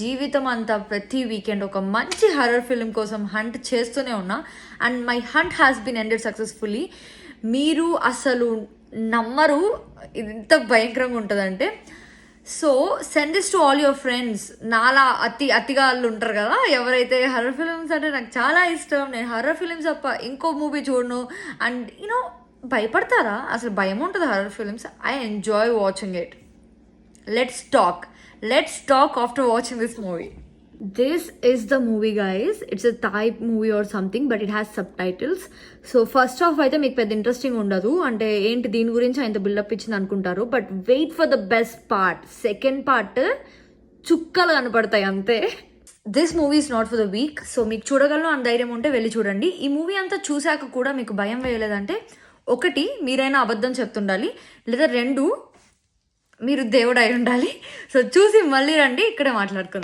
జీవితం అంతా ప్రతి వీకెండ్ ఒక మంచి హర్రర్ ఫిల్మ్ కోసం హంట్ చేస్తూనే ఉన్నా and my hunt has been ended successfully. మీరు అసలు నమ్మరు ఇంత భయంకరంగా ఉంటుందంటే. So send this to all your friends. నాలా అతిగా వాళ్ళు ఉంటారు కదా, ఎవరైతే హర్రర్ ఫిల్మ్స్ అంటే నాకు చాలా ఇష్టం, నేను హర్రర్ ఫిల్మ్స్ తప్ప ఇంకో మూవీ చూడను అండ్ యూనో భయపడతారా? అసలు భయం ఉంటుంది horror films. I enjoy watching it. Let's talk after watching this movie. This is the movie, guys. It's a Thai movie or something, but it has subtitles. So first off అయితే మీకు పెద్ద interesting ఉండదు, అంటే ఏంటి దీని గురించి ఆయన buildup ఇచ్చింది అనుకుంటారు. But wait for the best part. Second part చుక్కలు కనపడతాయి అంతే. This movie is not for the weak. So మీకు చూడగలను అని ధైర్యం ఉంటే వెళ్ళి చూడండి. ఈ మూవీ అంతా చూశాక కూడా మీకు భయం వేయలేదంటే, ఒకటి మీరైనా అబద్ధం చెప్తుండాలి, లేదా రెండు మీరు దేవుడు అయి ఉండాలి. సో చూసి మళ్ళీ రండి, ఇక్కడే మాట్లాడుకుందాం.